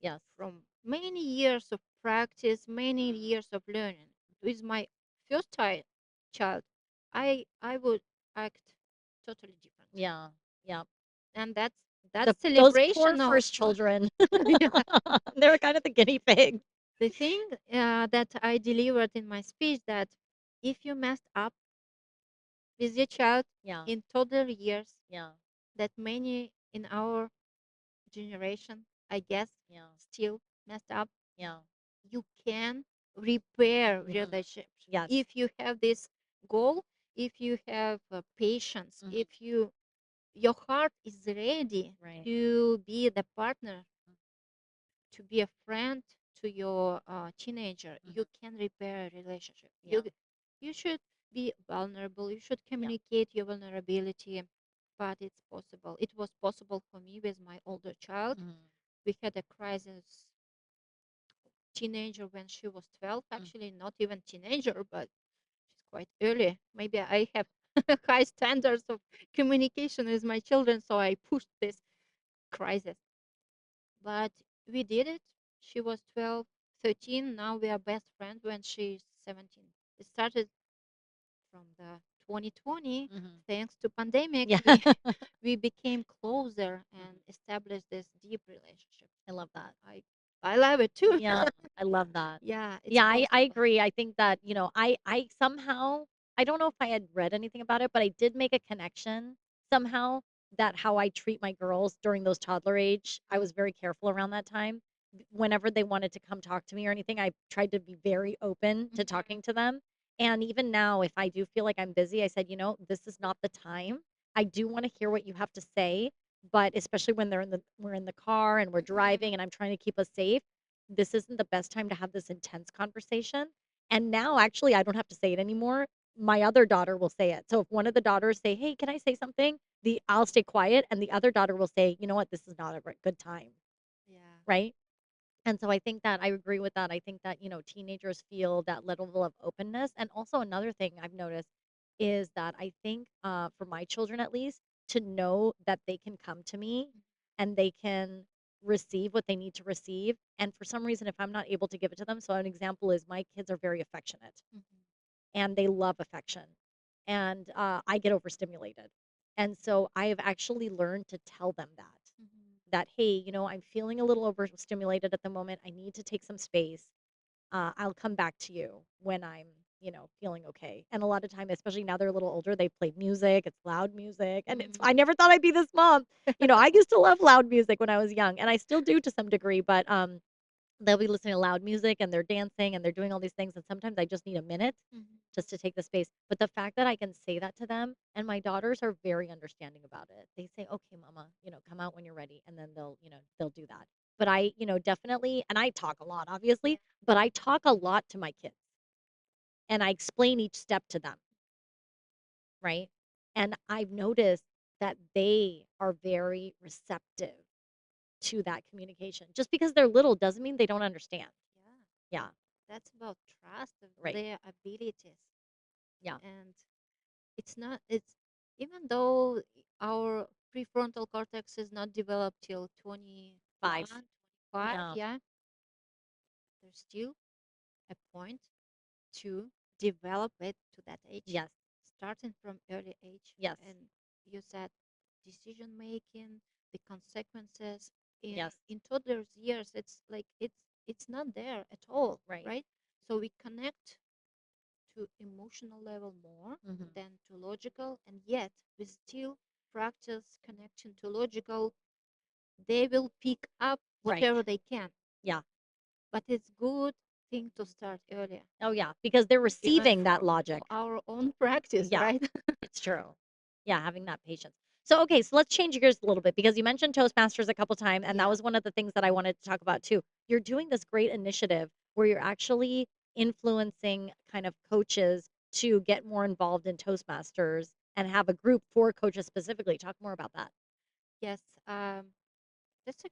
Yes. from many years of practice, many years of learning. With my first child, I would act totally different, Yeah. Yeah. and that's Those poor celebration of first children. yeah. They're kind of the guinea pig. The thing that I delivered in my speech, that if you messed up with your child Yeah. in toddler years, Yeah. that many in our generation, I guess, Yeah. still messed up, Yeah. you can repair Mhm. relationships Yes. if you have this goal, if you have patience, Mhm. if your heart is ready Right. to be the partner, to be a friend to your teenager, Mhm. you can repair a relationship. Yeah. You should be vulnerable, you should Yeah. communicate your vulnerability, but it's possible. It was possible for me with my older child. Mhm. We had a crisis teenager when she was 12, Mm. actually not even teenager, but she's quite early. Maybe I have high standards of communication with my children, so I pushed this crisis, but we did it. She was 12, 13. Now we are best friends when she's 17. It started from the 2020. Mhm. Thanks to pandemic, Yeah. we became closer and Mhm. established this deep relationship. I love And that. I love it too. Yeah, I love that. Yeah, it's Yeah, I possible. agree. I think that, I somehow I don't know if I had read anything about it, but I did make a connection somehow that how I treat my girls during those toddler age, I was very careful around that time. Whenever they wanted to come talk to me or anything, I tried to be very open to Mhm. talking to them. And even now, if I do feel like I'm busy, I said, this is not the time. I do want to hear what you have to say, but especially when we're in the car and we're driving Mhm. and I'm trying to keep us safe, this isn't the best time to have this intense conversation. And now actually I don't have to say it anymore. My other daughter will say it. So if one of the daughters say, "Hey, can I say something?" I'll stay quiet and the other daughter will say, "You know what? This is not a good time." Yeah. Right? And so I think that I agree with that. I think that, teenagers feel that level of openness. And also another thing I've noticed is that I think for my children at least, to know that they can come to me and they can receive what they need to receive. And for some reason, if I'm not able to give it to them, so an example is my kids are very affectionate Mhm. and they love affection. And I get overstimulated. And so I have actually learned to tell them Mhm. that, hey, I'm feeling a little overstimulated at the moment. I need to take some space. I'll come back to you when I'm, feeling okay. And a lot of time, especially now they're a little older, they play music. It's loud music. And Mhm. I never thought I'd be this mom. I used to love loud music when I was young and I still do to some degree, but they'll be listening to loud music and they're dancing and they're doing all these things. And sometimes I just need a minute Mhm. just to take the space. But the fact that I can say that to them and my daughters are very understanding about it. They say, "Okay, mama, come out when you're ready." And then they'll do that. But I, definitely and I talk a lot Yeah. obviously, but I talk a lot to my kids and I explain each step to them, right? And I've noticed that they are very receptive to that communication. Just because they're little doesn't mean they don't understand. Yeah. Yeah. that's about trust of Right. their abilities. Yeah. And it's not, it's, even though our prefrontal cortex is not developed till 21, 5. 25, Yeah. yeah, there's still a point to develop it to that age, Yes. starting from early age. Yes. And you said decision making, the consequences Yes. in toddlers' years, it's like it's not there at all, Right. right? So we connect to emotional level more Mhm. than to logical, and yet we still practice connection to logical. They will pick up Right. whatever they can, Yeah. but it's good thing to start earlier. Oh, yeah, because they're Even receiving that for logic. our own practice, Yeah, right? it's true. Yeah, having that patience. So, okay, so let's change gears a little bit because you mentioned Toastmasters a couple times, and that Yeah. was one of the things that I wanted to talk about too. You're doing this great initiative where you're actually influencing kind of coaches to get more involved in Toastmasters and have a group for coaches specifically. Talk more about that. Yes. That's a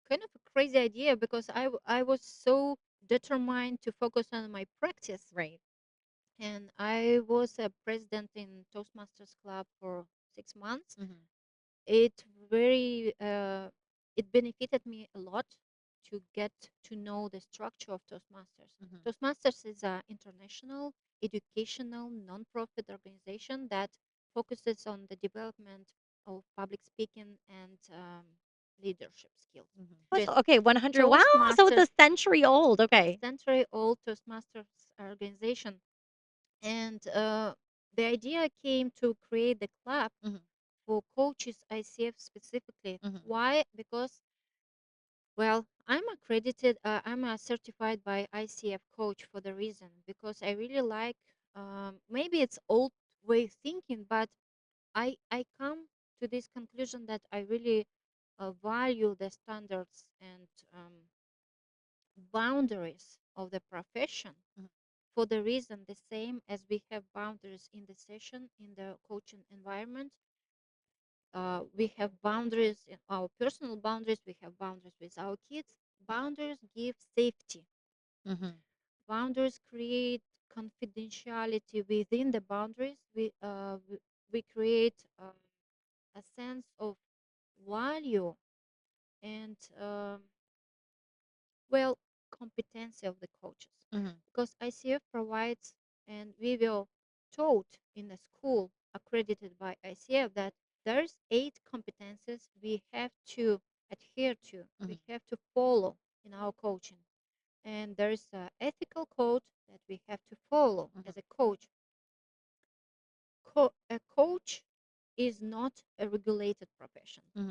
kind of a crazy idea because I was so determined to focus on my practice, Right. and I was a president in Toastmasters Club for 6 months. Hmm. It very it benefited me a lot to get to know the structure of Toastmasters. Hmm. Toastmasters is an international educational non-profit organization that focuses on the development of public speaking and leadership skills. There's Okay, 100. Wow, so it's Toastmasters, a century old. a Okay. century-old Toastmasters organization, and the idea came to create the club Hmm. for coaches ICF specifically. Hmm. Why? Because, well, I'm accredited, I'm a certified by ICF coach for the reason because I really like, maybe it's old way of thinking, but I come to this conclusion that I really value the standards and boundaries of the profession Hmm. for the reason the same as we have boundaries in the session in the coaching environment. We have boundaries in our personal boundaries, we have boundaries with our kids. Boundaries give safety, Hmm. boundaries create confidentiality. Within the boundaries we create a sense of value and well, competency of the coaches, Hmm. because ICF provides, and we were taught in a school accredited by ICF, that there's 8 competences we have to adhere to, Hmm. we have to follow in our coaching, and there's an ethical code that we have to follow Hmm. as a coach. A coach is not a regulated profession, Hmm.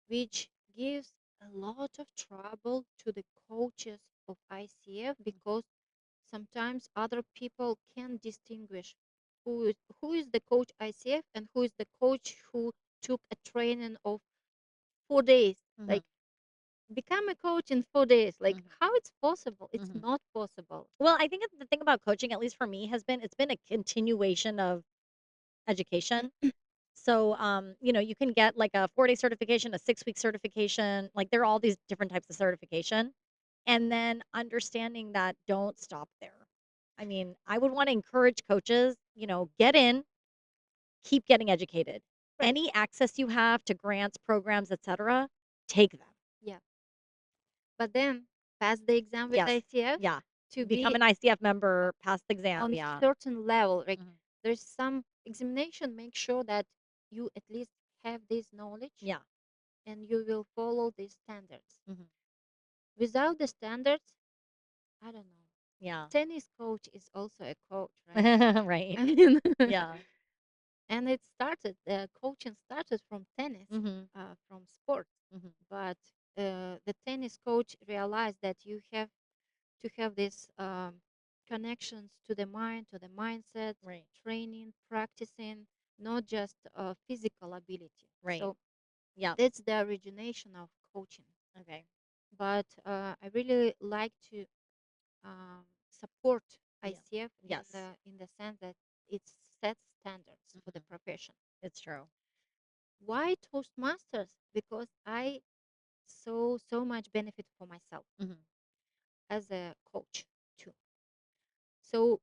which gives a lot of trouble to the coaches of ICF, because sometimes other people can distinguish who is the coach ICF and who is the coach who took a training of 4 days. Hmm. Like, become a coach in 4 days. Like, Hmm. how it's possible? It's Hmm. not possible. Well, I think the thing about coaching, at least for me, has been it's been a continuation of education. So, you can get like a 4-day certification, a 6-week certification. Like there are all these different types of certification, and then understanding that don't stop there. I mean, I would want to encourage coaches, get in, keep getting educated. Right. Any access you have to grants, programs, etc., take them. Yeah. But then pass the exam with Yes, ICF yeah. to Become be an ICF member, pass the exam. on Yeah. certain level. Like, Mhm. there's some examination, make sure that you at least have this knowledge Yeah. and you will follow these standards. Hmm. Without the standards, I don't know. Yeah. Tennis coach is also a coach, right? Right. I mean, Yeah. and it started, coaching started from tennis, Hmm. from sports. Hmm. But the tennis coach realized that you have to have these connections to the mind, to the mindset, Right. training, practicing, not just physical ability. Right. So Yeah. that's the origination of coaching. Okay. But I really like to support Yeah. ICF Yes. in the sense that it sets standards for the Hmm. profession. It's true. Why Toastmasters? Because I saw so much benefit for myself. Hmm. as a coach too. So,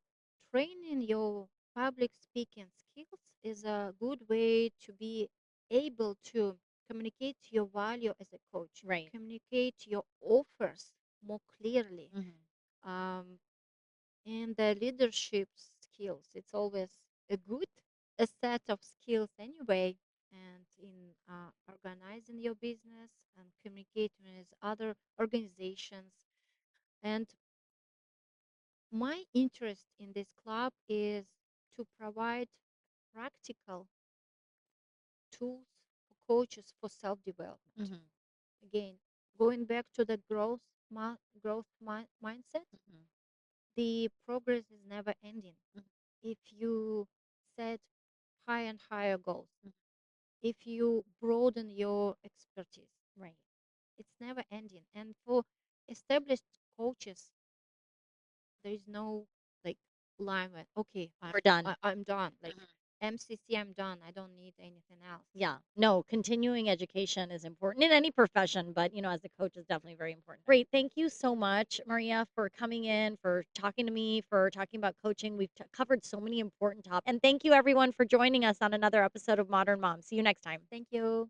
training your public speaking skills is a good way to be able to communicate your value as a coach, Right. communicate your offers more clearly, Mhm. um, and the leadership skills. It's always a good a set of skills anyway. And in organizing your business and communicating with other organizations. And my interest in this club is to provide practical tools for coaches for self-development. Mhm. Again, going back to the mindset, Mhm. the progress is never ending. Mhm. If you set higher and higher goals, Mhm. if you broaden your expertise, Right. it's never ending. And for established coaches, there is no like line where okay, We're done. I'm done. Like Mhm. MCC, I'm done. I don't need anything else. Yeah. No, continuing education is important in any profession, but as a coach is definitely very important. Great. Thank you so much, Maria, for coming in, for talking to me, for talking about coaching. We've covered so many important topics. And thank you everyone for joining us on another episode of Modern Mom. See you next time. Thank you.